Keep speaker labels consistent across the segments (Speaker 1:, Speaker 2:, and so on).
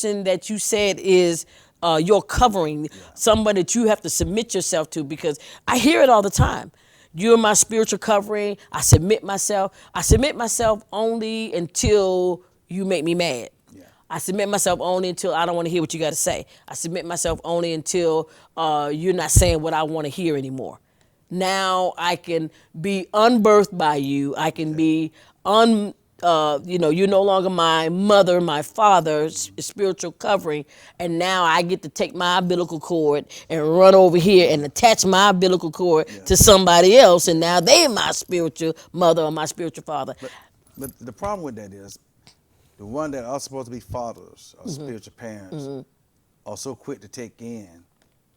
Speaker 1: person that you said is your covering, somebody that you have to submit yourself to, because I hear it all the time. You're my spiritual covering. I submit myself. I submit myself only until you make me mad.
Speaker 2: Yeah.
Speaker 1: I submit myself only until I don't want to hear what you got to say. I submit myself only until you're not saying what I want to hear anymore. Now I can be unbirthed by you. I can be you're no longer my mother, my father's spiritual covering, and now I get to take my umbilical cord and run over here and attach my umbilical cord to somebody else, and now they're my spiritual mother or my spiritual father.
Speaker 2: But the problem with that is the one that are supposed to be fathers or
Speaker 1: Mm-hmm.
Speaker 2: spiritual parents are so quick to take in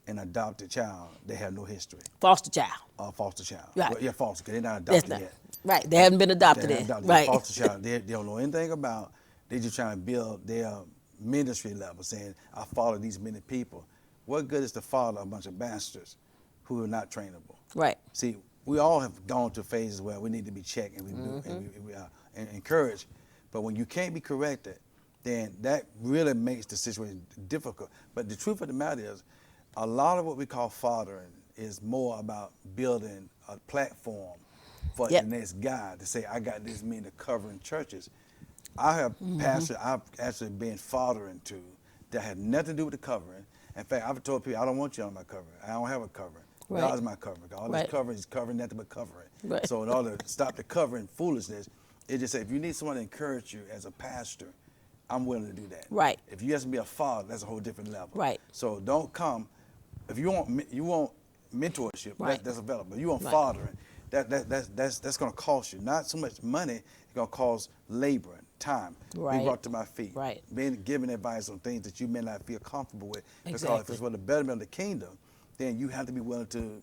Speaker 2: an adopted child. They have no history.
Speaker 1: Foster child.
Speaker 2: Foster child.
Speaker 1: Right.
Speaker 2: Well, yeah, foster, because they're not
Speaker 1: That's
Speaker 2: adopted
Speaker 1: not
Speaker 2: yet.
Speaker 1: right. They haven't been adopted
Speaker 2: They're
Speaker 1: in.
Speaker 2: not adopted
Speaker 1: Right.
Speaker 2: yet. Foster child, they don't know anything about. They're just trying to build their ministry level, saying, I follow these many people. What good is to follow a bunch of bastards who are not trainable?
Speaker 1: Right.
Speaker 2: See, we all have gone through phases where we need to be checked and and encouraged. But when you can't be corrected, then that really makes the situation difficult. But the truth of the matter is, a lot of what we call fathering is more about building a platform for the next guy to say, I got this many covering churches. I have pastors I've actually been fathering to that had nothing to do with the covering. In fact, I've told people, I don't want you on my covering. I don't have a covering.
Speaker 1: Right.
Speaker 2: God's my covering. All this covering is covering nothing but covering.
Speaker 1: Right.
Speaker 2: So in order to stop the covering foolishness, it just say, if you need someone to encourage you as a pastor, I'm willing to do that.
Speaker 1: Right.
Speaker 2: If you have to be a father, that's a whole different level.
Speaker 1: Right.
Speaker 2: So don't come. If you want mentorship,
Speaker 1: Right.
Speaker 2: that's available. You want
Speaker 1: Right.
Speaker 2: fathering, that's going to cost you not so much money. It's going to cost labor and time.
Speaker 1: Right.
Speaker 2: Be brought to my feet.
Speaker 1: Right.
Speaker 2: Being given advice on things that you may not feel comfortable with. Because if
Speaker 1: Exactly.
Speaker 2: it's for the betterment of the kingdom, then you have to be willing to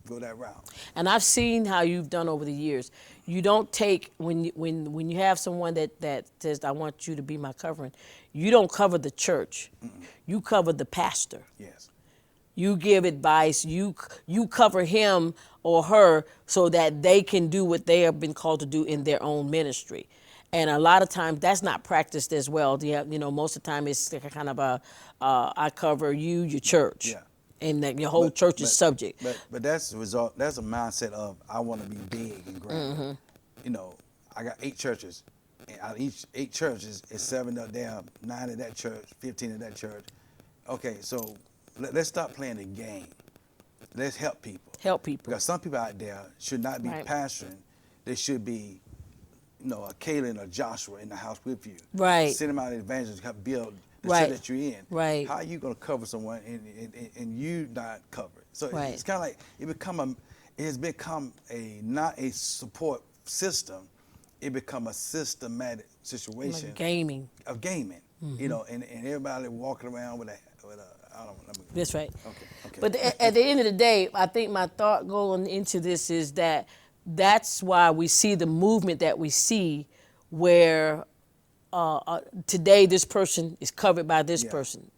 Speaker 2: go that route.
Speaker 1: And I've seen how you've done over the years. You don't take when you have someone that says, I want you to be my covering. You don't cover the church. You cover the pastor.
Speaker 2: Yes.
Speaker 1: You give advice. You cover him or her so that they can do what they have been called to do in their own ministry. And a lot of times that's not practiced as well. Most of the time it's kind of I cover you, your church.
Speaker 2: Yeah.
Speaker 1: And that your whole church is subject.
Speaker 2: But that's the result. That's a mindset of I want to be big and grand. I got 8 churches, and out of each 8 churches, it's 7 up there, 9 in that church, 15 in that church. Okay, so let's stop playing the game. Let's help people.
Speaker 1: Help people.
Speaker 2: Because some people out there should not be pastoring. They should be, a Caleb or Joshua in the house with you.
Speaker 1: Right.
Speaker 2: Send them out as evangelists to help build the
Speaker 1: Right.
Speaker 2: church that you're in.
Speaker 1: Right.
Speaker 2: How are you going to cover someone and you not covered? So
Speaker 1: Right.
Speaker 2: it's kind of like it has become not a support system. It become a systematic situation
Speaker 1: Like gaming.
Speaker 2: of gaming. And everybody walking around with a I don't know.
Speaker 1: That's right.
Speaker 2: Okay.
Speaker 1: But at the end of the day, I think my thought going into this is that's why we see the movement that we see where today this person is covered by this person.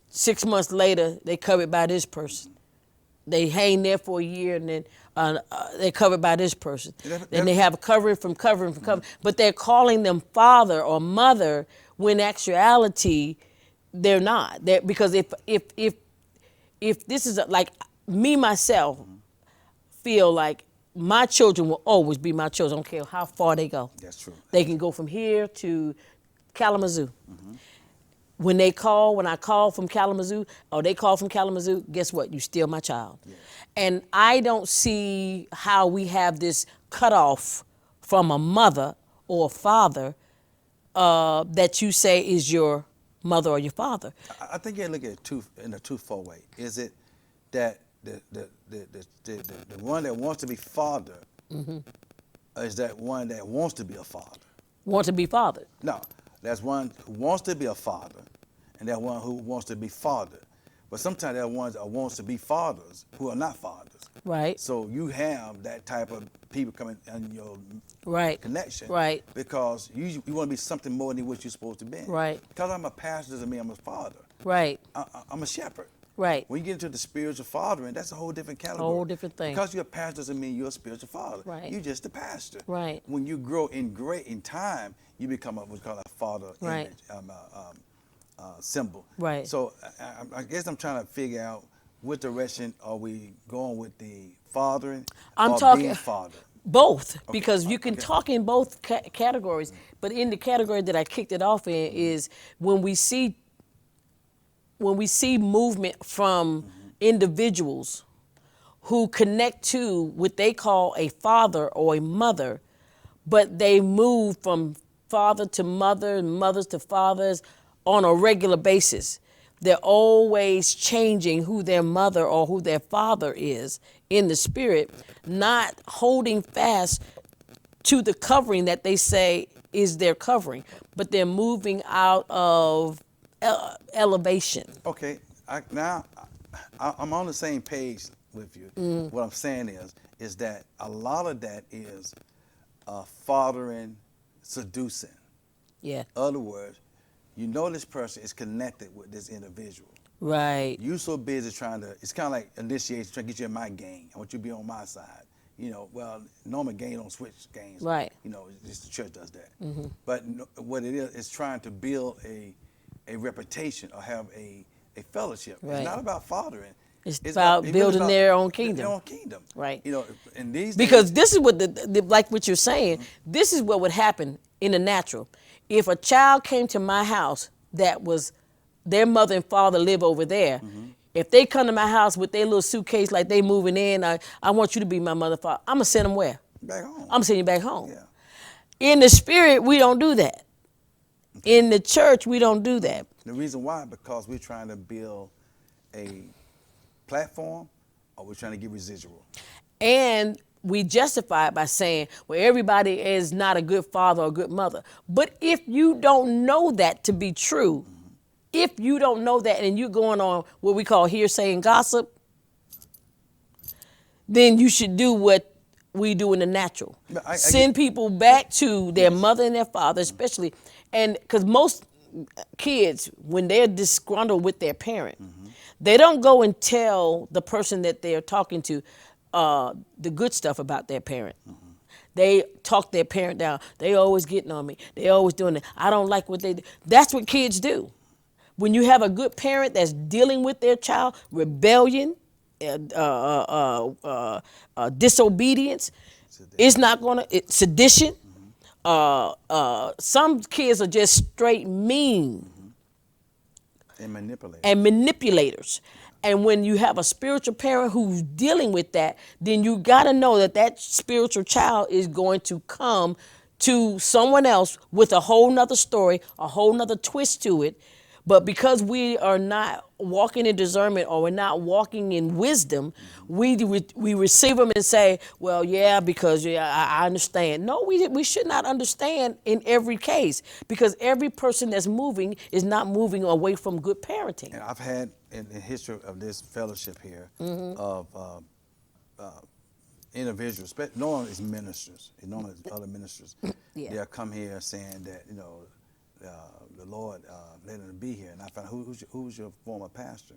Speaker 1: 6 months later, they covered by this person. They hang there for a year and then they're covered by this person. Then they have a covering from covering from covering. But they're calling them father or mother when actuality they're not. Because if this is like me myself feel like my children will always be my children. I don't care how far they go.
Speaker 2: That's true.
Speaker 1: They can go from here to Kalamazoo. When I call from Kalamazoo, or they call from Kalamazoo, guess what? You still my child. Yeah. And I don't see how we have this cutoff from a mother or a father that you say is your mother or your father.
Speaker 2: I think you look at it in a twofold way. Is it that the one that wants to be father is that one that wants to be a father?
Speaker 1: Want to be fathered.
Speaker 2: No, there's one who wants to be a father, and there's one who wants to be fathered. But sometimes there are ones that wants to be fathers who are not fathers.
Speaker 1: Right.
Speaker 2: So you have that type of people coming in your connection.
Speaker 1: Right.
Speaker 2: Because you want to be something more than what you're supposed to be.
Speaker 1: Right.
Speaker 2: Because I'm a pastor doesn't mean I'm a father.
Speaker 1: Right.
Speaker 2: I'm a shepherd.
Speaker 1: Right.
Speaker 2: When you get into the spiritual fathering, that's a whole different category.
Speaker 1: Whole different thing.
Speaker 2: Because you're a pastor doesn't mean you're a spiritual father.
Speaker 1: Right.
Speaker 2: You're just a pastor.
Speaker 1: Right.
Speaker 2: When you grow in time, you become what's called a father
Speaker 1: Right.
Speaker 2: image, symbol.
Speaker 1: Right.
Speaker 2: So I guess I'm trying to figure out what direction are we going with the fathering
Speaker 1: I'm
Speaker 2: or
Speaker 1: talking
Speaker 2: being fathered.
Speaker 1: both, because you can
Speaker 2: okay.
Speaker 1: talk in both categories. But in the category that I kicked it off in is when we see movement from individuals who connect to what they call a father or a mother, but they move from father to mother and mothers to fathers on a regular basis. They're always changing who their mother or who their father is in the spirit, not holding fast to the covering that they say is their covering, but they're moving out of elevation.
Speaker 2: Okay, I'm on the same page with you. What I'm saying is that a lot of that is fathering, seducing.
Speaker 1: Yeah.
Speaker 2: Other words, you know this person is connected with this individual.
Speaker 1: Right.
Speaker 2: You so busy trying to, it's kind of like initiation, trying to get you in my gang. I want you to be on my side. You know, well, normal gang don't switch gangs.
Speaker 1: Right.
Speaker 2: You know, just the church does that. But what it is trying to build a reputation or have a fellowship.
Speaker 1: Right.
Speaker 2: It's not about fathering.
Speaker 1: It's about building their own kingdom.
Speaker 2: Their own kingdom.
Speaker 1: Right.
Speaker 2: You know, in these
Speaker 1: Because
Speaker 2: days,
Speaker 1: this is what like what you're saying, this is what would happen in the natural. If a child came to my house that was their mother and father live over there, if they come to my house with their little suitcase like they moving in, I want you to be my mother, father, I'm gonna send them where?
Speaker 2: back home.
Speaker 1: I'm gonna send you back home.
Speaker 2: Yeah.
Speaker 1: In the spirit, we don't do that. In the church, we don't do that.
Speaker 2: The reason why, because we're trying to build a platform or we're trying to get residual.
Speaker 1: And we justify it by saying, well, everybody is not a good father or good mother. But if you don't know that to be true, if you don't know that and you're going on what we call hearsay and gossip, then you should do what we do in the natural. Send people back to their mother and their father, especially, and because most kids, when they're disgruntled with their parent, they don't go and tell the person that they're talking to the good stuff about their parent. They talk their parent down. They always getting on me. They always doing it. I don't like what they do. That's what kids do. When you have a good parent that's dealing with their child, rebellion, disobedience, it's not gonna, sedition. Some kids are just straight mean
Speaker 2: And manipulate.
Speaker 1: and manipulators. And when you have a spiritual parent who's dealing with that, then you got to know that that spiritual child is going to come to someone else with a whole nother story, a whole nother twist to it. But because we are not walking in discernment or we're not walking in wisdom, we receive them and say, well, yeah, because I understand. No, we should not understand in every case, because every person that's moving is not moving away from good parenting.
Speaker 2: And I've had in the history of this fellowship here of individuals, normally it's ministers, normally it's other ministers.
Speaker 1: Yeah.
Speaker 2: They'll come here saying that, you know, the Lord let them be here. And I found who's your former pastor?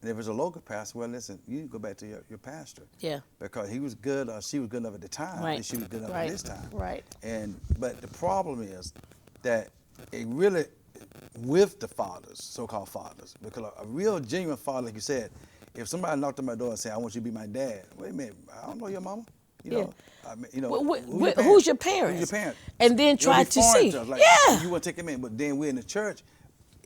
Speaker 2: And if it's a local pastor, well, listen, you go back to your pastor.
Speaker 1: Yeah.
Speaker 2: Because he was good or she was good enough at the time,
Speaker 1: Right.
Speaker 2: and she was good enough
Speaker 1: Right.
Speaker 2: at this time.
Speaker 1: Right.
Speaker 2: But the problem is that it really, with the fathers, so-called fathers, because a real genuine father, like you said, if somebody knocked on my door and said, I want you to be my dad, wait a minute, I don't know your mama. You know, I mean, you know,
Speaker 1: Who's your parents?
Speaker 2: Who's your parents?
Speaker 1: And then try to see.
Speaker 2: Like,
Speaker 1: Yeah.
Speaker 2: you want to take them in, but then we're in the church,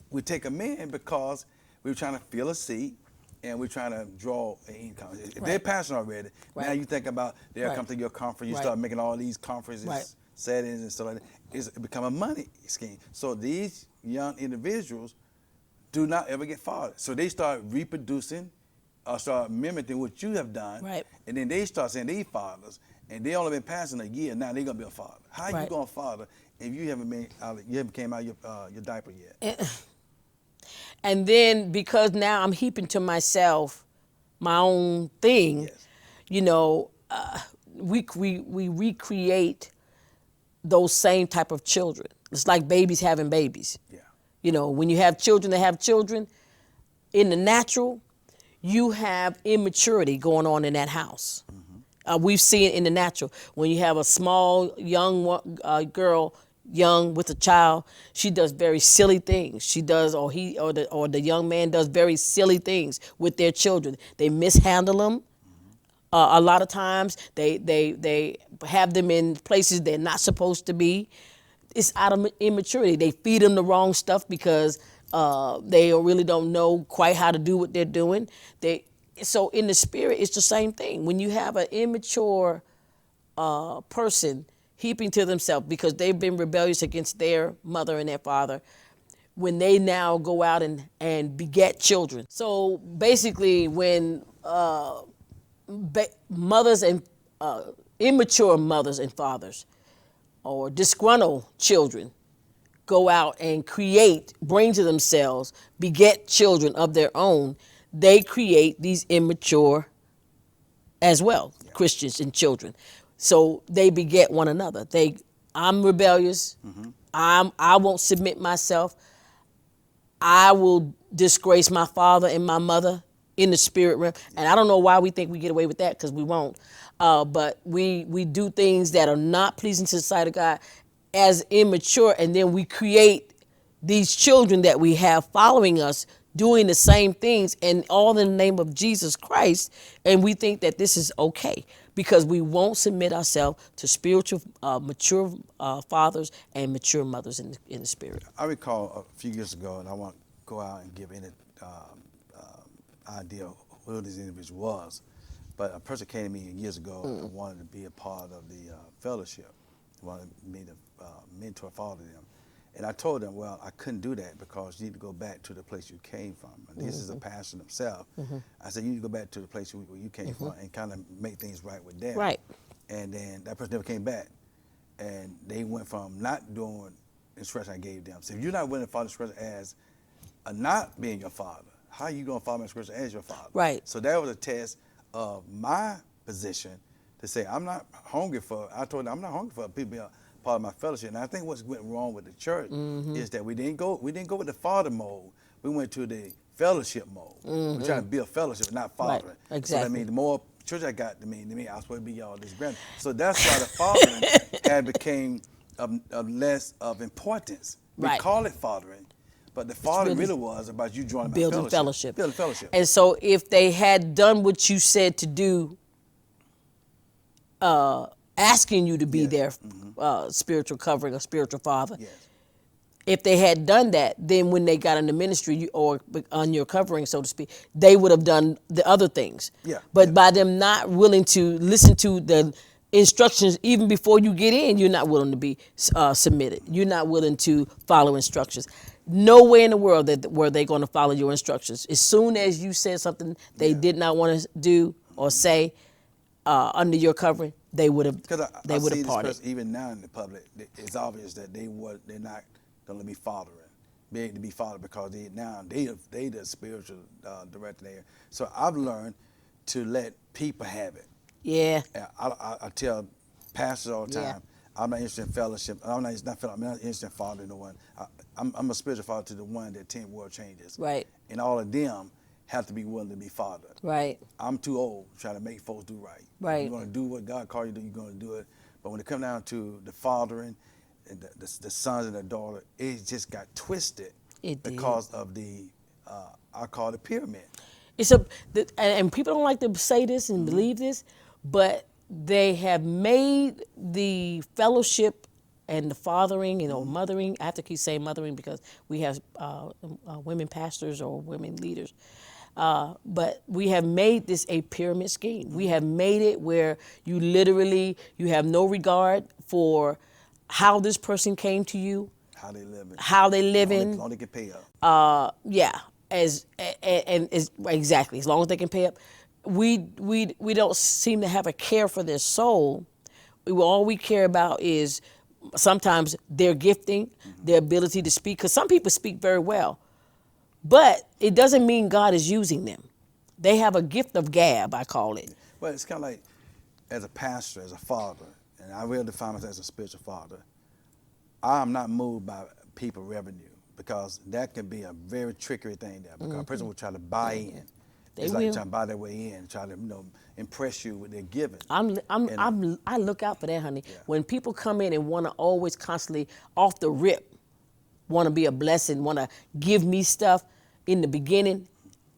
Speaker 2: we take them in because we're trying to fill a seat and we're trying to draw an income. If they're pastoring already, now you think about they'll come to your conference, you start making all these conferences, settings and stuff like that. It become a money scheme. So these young individuals do not ever get fathered. So they start reproducing or start mimicking what you have done.
Speaker 1: Right.
Speaker 2: And then they start saying they fathers, and they only been passing a year, now they're gonna be a father. How you gonna father if you haven't came out your diaper yet?
Speaker 1: And then because now I'm heaping to myself my own thing, you know, we recreate those same type of children. It's like babies having babies.
Speaker 2: Yeah.
Speaker 1: You know, when you have children that have children, in the natural, you have immaturity going on in that house. We've seen it in the natural. When you have a small young girl, young with a child, she does very silly things. She does, or the young man does very silly things with their children. They mishandle them. A lot of times they have them in places they're not supposed to be. It's out of immaturity. They feed them the wrong stuff because they really don't know quite how to do what they're doing. So in the spirit, it's the same thing. When you have an immature person heaping to themselves because they've been rebellious against their mother and their father, when they now go out and beget children. So basically, when mothers and immature mothers and fathers or disgruntled children go out and bring to themselves, beget children of their own, they create these immature as well, Christians and children. So they beget one another. I'm rebellious. I won't submit myself. I will disgrace my father and my mother in the spirit realm. And I don't know why we think we get away with that, because we won't. But we do things that are not pleasing to the sight of God as immature, and then we create these children that we have following us doing the same things, and all in the name of Jesus Christ, and we think that this is okay because we won't submit ourselves to spiritual, mature fathers and mature mothers in the spirit.
Speaker 2: I recall a few years ago, and I won't go out and give any idea who this individual was, but a person came to me years ago and wanted to be a part of the fellowship, wanted me to mentor, father them. And I told them, well, I couldn't do that because you need to go back to the place you came from. And this is a pastor himself. I said, you need to go back to the place where you came from and kind of make things right with them.
Speaker 1: Right.
Speaker 2: And then that person never came back. And they went from not doing instruction I gave them. So if you're not willing to follow instruction as not being your father, how are you going to follow instruction as your father?
Speaker 1: Right.
Speaker 2: So that was a test of my position to say, I told them, I'm not hungry for people being part of my fellowship. And I think what's went wrong with the church is that we didn't go with the father mode. We went to the fellowship mode. We're trying to build fellowship, not fathering.
Speaker 1: Right. Exactly.
Speaker 2: So that means the more church I got, I was supposed to be y'all this grand. So that's why the fathering had became of less of importance. We
Speaker 1: Right.
Speaker 2: call it fathering, but the fathering really was about you joining my
Speaker 1: Building fellowship.
Speaker 2: Building fellowship.
Speaker 1: And so if they had done what you said to do, asking you to be their spiritual covering or spiritual father,
Speaker 2: Yes.
Speaker 1: if they had done that, then when they got in the ministry or on your covering, so to speak, they would have done the other things.
Speaker 2: Yeah.
Speaker 1: But by them not willing to listen to the instructions even before you get in, you're not willing to be submitted. You're not willing to follow instructions. No way in the world were they going to follow your instructions. As soon as you said something they did not want to do or say under your covering, they would have parted.
Speaker 2: This even now in the public, it's obvious that they're not going to be able to be fathered because they the spiritual director there. So I've learned to let people have it.
Speaker 1: Yeah.
Speaker 2: I tell pastors all the time,
Speaker 1: Yeah.
Speaker 2: I'm not interested in fellowship. I'm not interested in fathering no one. I'm a spiritual father to the one that 10 world changes.
Speaker 1: Right.
Speaker 2: And all of them have to be willing to be fathered.
Speaker 1: Right.
Speaker 2: I'm too old trying to make folks do right.
Speaker 1: Right.
Speaker 2: If you're going to do what God called you to do, you're going to do it. But when it comes down to the fathering, and the sons and the daughter, it just got twisted because of the, I call it a pyramid.
Speaker 1: And people don't like to say this and believe this, but they have made the fellowship and the fathering, mothering. I have to keep saying mothering because we have women pastors or women leaders. But we have made this a pyramid scheme. We have made it where you have no regard for how this person came to you,
Speaker 2: How they living.
Speaker 1: how they living.
Speaker 2: As long as they can pay up.
Speaker 1: Exactly. As long as they can pay up, we don't seem to have a care for their soul. All we care about is sometimes their gifting, their ability to speak. Because some people speak very well, but it doesn't mean God is using them. They have a gift of gab, I call it.
Speaker 2: Well, it's kind of like as a pastor, as a father, and I will define myself as a spiritual father. I'm not moved by people revenue because that can be a very trickery thing there because a person will try to buy in
Speaker 1: They
Speaker 2: It's
Speaker 1: will.
Speaker 2: like trying to buy their way in, try to impress you with their giving.
Speaker 1: I look out for that, honey.
Speaker 2: Yeah.
Speaker 1: When people come in and want to always constantly off the rip, want to be a blessing, want to give me stuff in the beginning,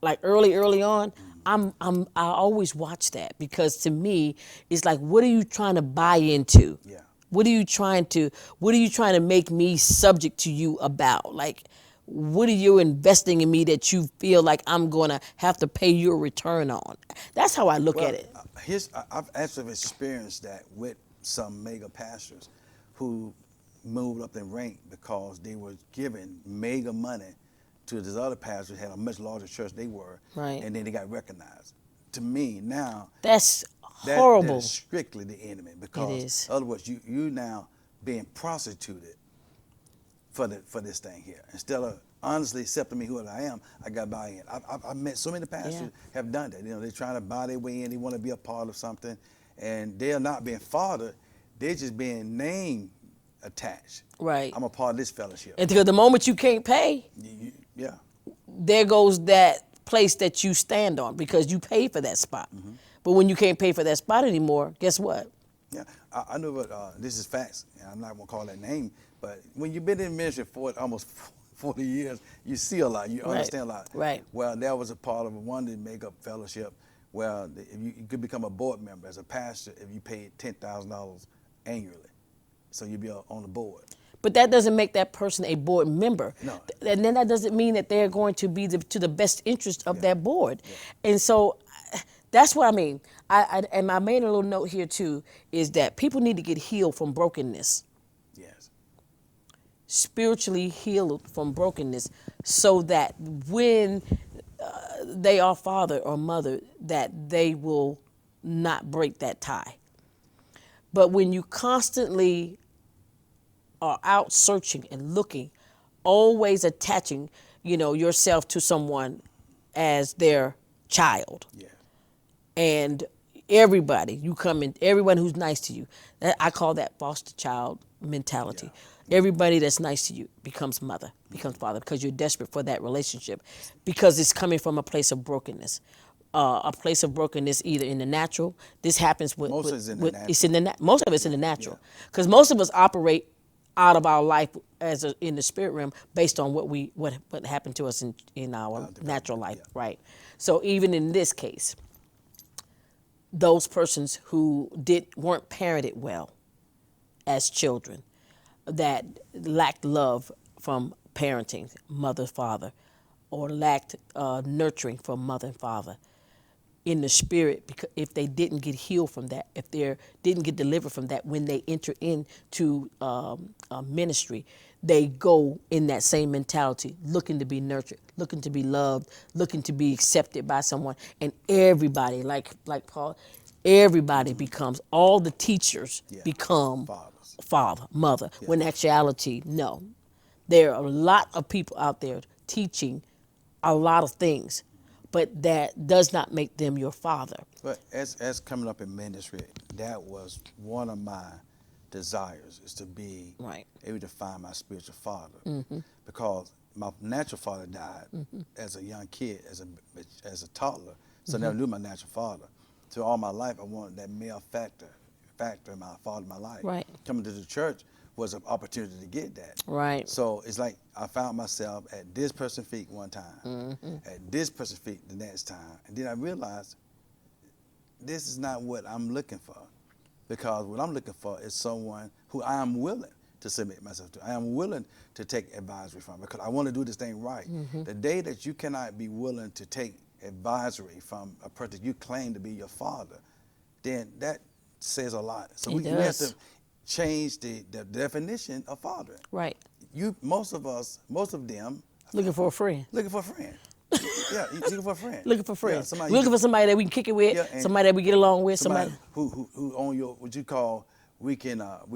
Speaker 1: like early on, I always watch that, because to me it's like, what are you trying to buy into?
Speaker 2: Yeah.
Speaker 1: What are you trying to make me subject to you about? Like, what are you investing in me that you feel like I'm going to have to pay you a return on? That's how I look at it.
Speaker 2: I've actually experienced that with some mega pastors who moved up in rank because they were giving mega money to this other pastor who had a much larger church they were,
Speaker 1: Right.
Speaker 2: and then they got recognized. To me, now
Speaker 1: That's
Speaker 2: that
Speaker 1: horrible.
Speaker 2: is strictly the enemy, because
Speaker 1: is.
Speaker 2: in other words, you now being prostituted for this thing here. Instead of honestly accepting me who I am, I got buy in. I've met so many pastors have done that. They're trying to buy their way in. They want to be a part of something, and they're not being fathered. They're just being name attached.
Speaker 1: Right.
Speaker 2: I'm a part of this fellowship.
Speaker 1: And because the moment you can't pay,
Speaker 2: Yeah.
Speaker 1: there goes that place that you stand on, because you pay for that spot. But when you can't pay for that spot anymore, guess what?
Speaker 2: Yeah, I know what, this is facts, and I'm not going to call that name, but when you've been in ministry for almost 40 years, you see a lot, you understand a lot.
Speaker 1: Right.
Speaker 2: Well, that was a part of one to make up fellowship, where if you could become a board member as a pastor if you paid $10,000 annually. So you'd be on the board.
Speaker 1: But that doesn't make that person a board member.
Speaker 2: No.
Speaker 1: And then that doesn't mean that they're going to be to the best interest of that board. Yeah. And so that's what I mean. And I made a little note here too, is that people need to get healed from brokenness.
Speaker 2: Yes.
Speaker 1: Spiritually healed from brokenness, so that when they are father or mother, that they will not break that tie. But when you constantly are out searching and looking, always attaching, yourself to someone as their child.
Speaker 2: Yeah.
Speaker 1: And everybody, you come in, everyone who's nice to you, I call that foster child mentality. Yeah. Everybody that's nice to you becomes mother, becomes father, because you're desperate for that relationship, because it's coming from a place of brokenness. A place of brokenness, either in the natural. This happens with
Speaker 2: Most of it's in the natural.
Speaker 1: Most of it's in the natural, because most of us operate out of our life in the spirit realm based on what happened to us in our natural life, right? So even in this case, those persons who weren't parented well as children, that lacked love from parenting, mother, father, or lacked nurturing from mother and father, in the spirit, because if they didn't get healed from that, if they didn't get delivered from that, when they enter into ministry, they go in that same mentality, looking to be nurtured, looking to be loved, looking to be accepted by someone. And everybody, like Paul, everybody becomes, all the teachers become father, mother, when in actuality, no. There are a lot of people out there teaching a lot of things, but that does not make them your father.
Speaker 2: But as coming up in ministry, that was one of my desires, is to be able to find my spiritual father, because my natural father died as a young kid, as a toddler, so I never knew my natural father. So all my life, I wanted that male factor in my father in my life.
Speaker 1: Right.
Speaker 2: Coming to the church was an opportunity to get that.
Speaker 1: Right.
Speaker 2: So it's like I found myself at this person's feet one time, at this person's feet the next time, and then I realized this is not what I'm looking for, because what I'm looking for is someone who I am willing to submit myself to. I am willing to take advisory from, because I want to do this thing right. The day that you cannot be willing to take advisory from a person you claim to be your father, then that says a lot. So we have to change the definition of father.
Speaker 1: Right.
Speaker 2: Most of them
Speaker 1: looking for a friend.
Speaker 2: Looking for a friend. Yeah, looking for a friend.
Speaker 1: Looking for friends.
Speaker 2: Yeah,
Speaker 1: looking for somebody that we can kick it with, somebody that we get along with, somebody
Speaker 2: who on your, what you call, we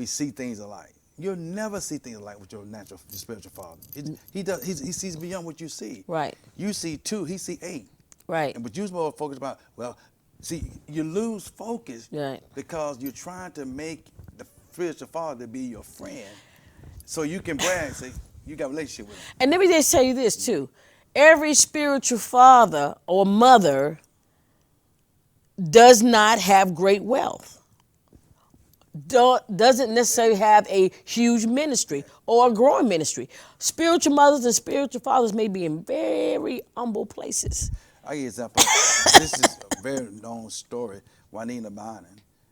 Speaker 2: see things alike. You'll never see things alike with your spiritual father. He sees beyond what you see.
Speaker 1: Right.
Speaker 2: You see 2, he see 8.
Speaker 1: Right.
Speaker 2: And but you're more focused about, see, you lose focus because you're trying to make the spiritual father be your friend, so you can brag and say you got a relationship with him.
Speaker 1: And let me just tell you this too, every spiritual father or mother does not have great wealth, doesn't necessarily have a huge ministry or a growing ministry. Spiritual mothers and spiritual fathers may be in very humble places.
Speaker 2: I give you an example. This is a very known story. Juanita Bynum,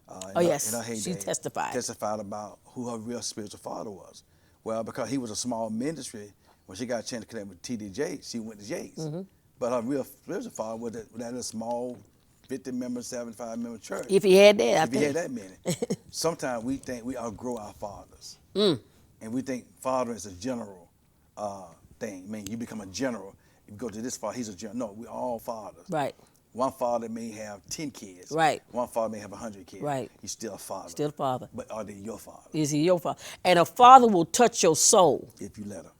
Speaker 1: Oh, yes,
Speaker 2: in her heyday,
Speaker 1: she testified
Speaker 2: about who her real spiritual father was. Well, because he was a small ministry, when she got a chance to connect with T.D. Jakes, she went to Jakes.
Speaker 1: Mm-hmm.
Speaker 2: But her real spiritual father was that little small 50-member, 75-member church.
Speaker 1: If he had that, I
Speaker 2: If he
Speaker 1: think.
Speaker 2: had that many. Sometimes we think we outgrow our fathers.
Speaker 1: Mm.
Speaker 2: And we think father is a general thing. I mean, you become a general. You go to this father, he's a general. No, we're all fathers.
Speaker 1: Right.
Speaker 2: One father may have 10 kids.
Speaker 1: Right.
Speaker 2: One father may have 100 kids.
Speaker 1: Right.
Speaker 2: He's still a father.
Speaker 1: Still a father.
Speaker 2: But are they your father?
Speaker 1: Is he your father? And a father will touch your soul.
Speaker 2: If you let him.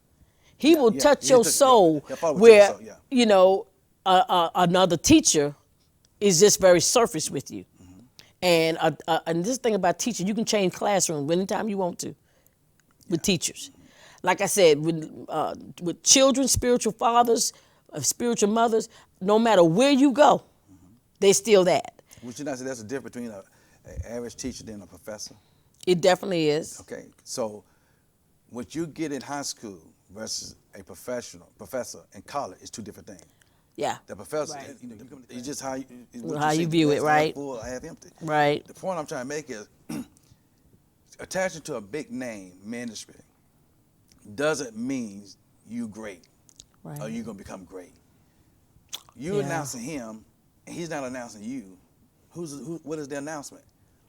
Speaker 1: He will touch your soul
Speaker 2: father will
Speaker 1: where,
Speaker 2: touch your soul,
Speaker 1: you know, another teacher is just very surface with you. Mm-hmm. And this thing about teaching, you can change classrooms anytime you want to with teachers. Like I said, with children, spiritual fathers, spiritual mothers, no matter where you go, they're still that.
Speaker 2: Would you not say that's the difference between an average teacher and a professor?
Speaker 1: It definitely is.
Speaker 2: Okay, so what you get in high school versus a professor in college is two different things.
Speaker 1: Yeah.
Speaker 2: The professor,
Speaker 1: Right.
Speaker 2: it's just how you,
Speaker 1: How you view it, right?
Speaker 2: Half full, half empty.
Speaker 1: Right.
Speaker 2: The point I'm trying to make is attaching to a big name ministry doesn't mean you great
Speaker 1: Right.
Speaker 2: or you're gonna become great. You
Speaker 1: Yeah.
Speaker 2: announcing him, and he's not announcing you. What is the announcement?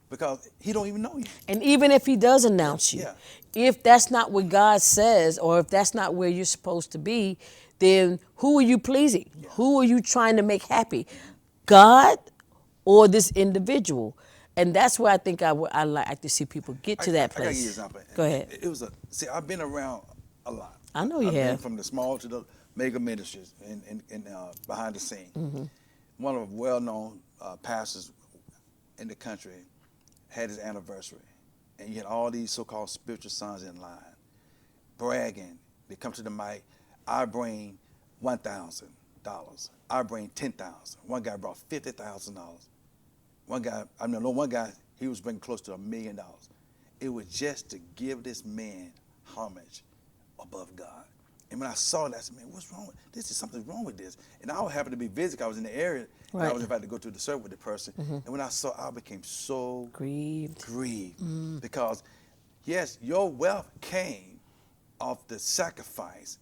Speaker 2: Because he don't even know you.
Speaker 1: And even if he does announce you,
Speaker 2: Yeah.
Speaker 1: if that's not what God says, or if that's not where you're supposed to be, then who are you pleasing?
Speaker 2: Yeah.
Speaker 1: Who are you trying to make happy? God or this individual? And that's where I think I like to see people get to that
Speaker 2: I gotta give you an
Speaker 1: place.
Speaker 2: example.
Speaker 1: Go ahead.
Speaker 2: It was see, I've been around a lot.
Speaker 1: I know you
Speaker 2: I've been
Speaker 1: have.
Speaker 2: from the small to the mega ministries and behind the scene.
Speaker 1: Mm-hmm.
Speaker 2: One of the well-known pastors in the country had his anniversary, and you had all these so-called spiritual sons in line, bragging. They come to the mic. I bring $1,000. I bring $10,000. One guy brought $50,000. One guy, he was bringing close to $1 million. It was just to give this man homage above God. And when I saw that, I said, man, what's wrong with this? Is something wrong with this? And I happened to be visiting. I was in the area, and I
Speaker 1: Right.
Speaker 2: was invited to go to the service with the person.
Speaker 1: Mm-hmm.
Speaker 2: And when I saw, I became so
Speaker 1: Grieved.
Speaker 2: because, yes, your wealth came off the sacrifice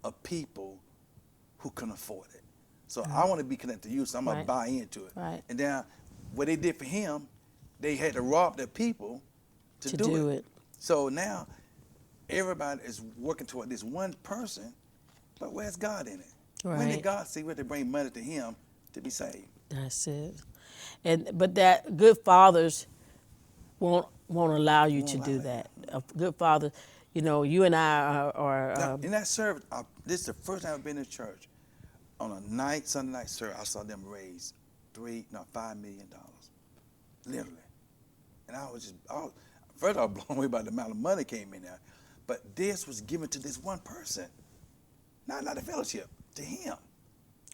Speaker 2: of people who couldn't afford it. So I want to be connected to you, so I'm going
Speaker 1: Right.
Speaker 2: to buy into it.
Speaker 1: Right.
Speaker 2: And then what they did for him, they had to rob their people to do it. So now everybody is working toward this one person, but where's God in it? When
Speaker 1: Right.
Speaker 2: did God see where to bring money to him to be saved?
Speaker 1: That's it. But that good fathers won't allow you to
Speaker 2: Won't
Speaker 1: do
Speaker 2: allow
Speaker 1: that. A good father, you know, you and I are
Speaker 2: Now, in that service, this is the first time I've been in church. On a Sunday night service, I saw them raise $5 million, literally. And first I was blown away by the amount of money came in there. But this was given to this one person, not the fellowship, to him.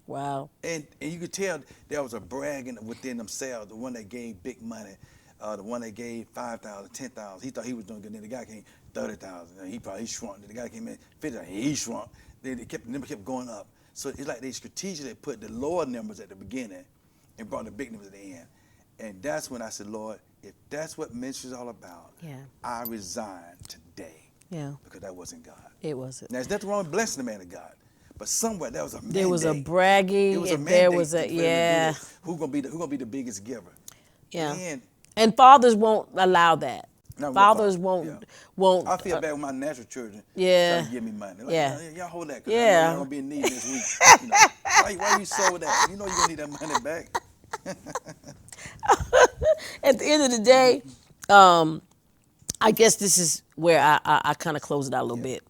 Speaker 1: wow.
Speaker 2: And you could tell there was a bragging within themselves. The one that gave big money, the one that gave $5,000, $10,000. He thought he was doing good. Then the guy came $30,000. And he shrunk. Then the guy came in $50,000. He shrunk. Then the number kept going up. So it's like they strategically put the lower numbers at the beginning and brought the big numbers at the end. And that's when I said, Lord, if that's what ministry is all about,
Speaker 1: Yeah.
Speaker 2: I resign today.
Speaker 1: Yeah.
Speaker 2: Because that wasn't God.
Speaker 1: It wasn't.
Speaker 2: Now, there's nothing wrong with blessing the man of God. But somewhere there was a mandate.
Speaker 1: There was a bragging.
Speaker 2: It was a
Speaker 1: and
Speaker 2: mandate
Speaker 1: there was
Speaker 2: for
Speaker 1: a
Speaker 2: him to do
Speaker 1: yeah.
Speaker 2: this. Who gonna be the biggest giver?
Speaker 1: Yeah.
Speaker 2: And
Speaker 1: fathers won't allow that.
Speaker 2: Not real
Speaker 1: Fathers
Speaker 2: fathers,
Speaker 1: won't.
Speaker 2: I feel bad with my natural children
Speaker 1: Yeah.
Speaker 2: trying to give me money. Like,
Speaker 1: Yeah.
Speaker 2: Y'all hold that. 'Cause
Speaker 1: Yeah.
Speaker 2: I know y'all gonna be in need this week. You know, why you sold that? You know you're gonna need that money back.
Speaker 1: At the end of the day, I guess this is where I kind of close it out a little bit.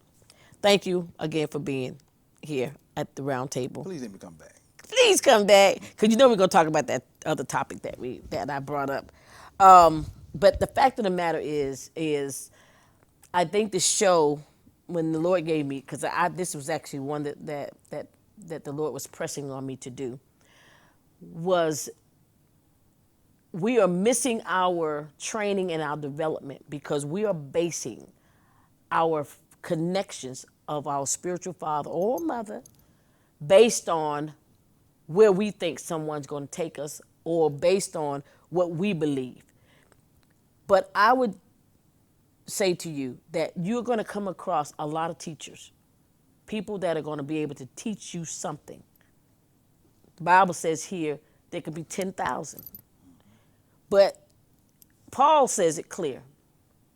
Speaker 1: Thank you again for being here at the round table.
Speaker 2: Please let me come back.
Speaker 1: Please come back, because you know we're going to talk about that other topic that I brought up. But the fact of the matter is I think the show, when the Lord gave me, because this was actually one that that the Lord was pressing on me to do was we are missing our training and our development because we are basing our connections of our spiritual father or mother based on where we think someone's going to take us or based on what we believe. But I would say to you that you're going to come across a lot of teachers, people that are going to be able to teach you something. The Bible says here there could be 10,000. But Paul says it clear.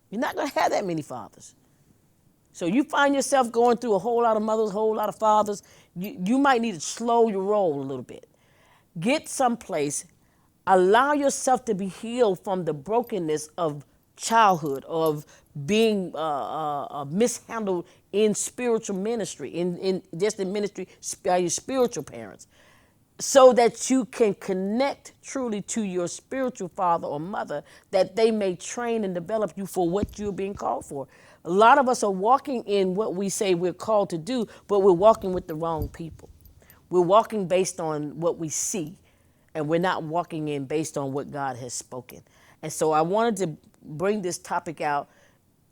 Speaker 1: You're not going to have that many fathers. So you find yourself going through a whole lot of mothers, a whole lot of fathers. You might need to slow your roll a little bit. Get someplace. Allow yourself to be healed from the brokenness of childhood, of being mishandled in spiritual ministry, in ministry by your spiritual parents, so that you can connect truly to your spiritual father or mother, that they may train and develop you for what you're being called for. A lot of us are walking in what we say we're called to do, but we're walking with the wrong people. We're walking based on what we see, and we're not walking in based on what God has spoken. And so I wanted to bring this topic out.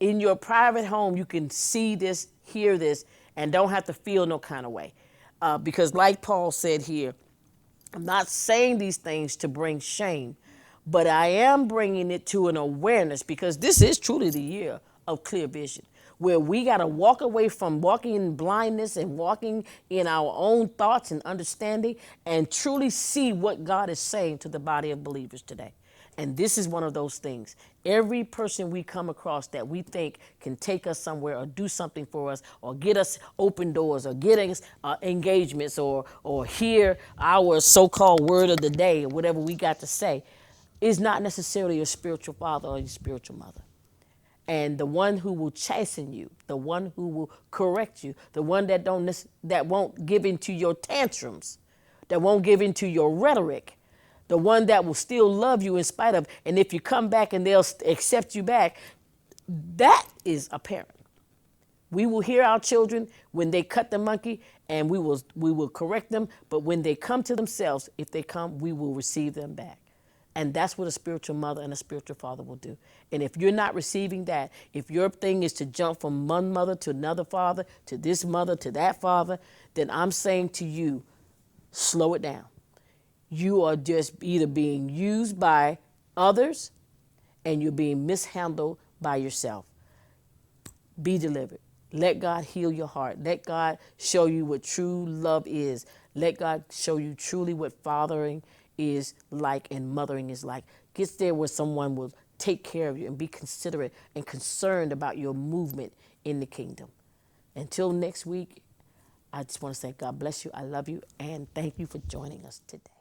Speaker 1: In your private home, you can see this, hear this, and don't have to feel no kind of way. Because like Paul said here, I'm not saying these things to bring shame, but I am bringing it to an awareness, because this is truly the year of clear vision, where we got to walk away from walking in blindness and walking in our own thoughts and understanding and truly see what God is saying to the body of believers today. And this is one of those things. Every person we come across that we think can take us somewhere or do something for us or get us open doors or get us engagements or hear our so-called word of the day or whatever we got to say is not necessarily your spiritual father or your spiritual mother. And the one who will chasten you, the one who will correct you, the one that won't give into your tantrums, that won't give into your rhetoric, the one that will still love you in spite of, and if you come back and they'll accept you back, that is a parent. We will hear our children when they cut the monkey, and we will correct them, but when they come to themselves, if they come, we will receive them back. And that's what a spiritual mother and a spiritual father will do. And if you're not receiving that, if your thing is to jump from one mother to another father, to this mother, to that father, then I'm saying to you, slow it down. You are just either being used by others and you're being mishandled by yourself. Be delivered. Let God heal your heart. Let God show you what true love is. Let God show you truly what fathering is like and mothering is like. Get there where someone will take care of you and be considerate and concerned about your movement in the kingdom. Until next week, I just want to say God bless you. I love you. And thank you for joining us today.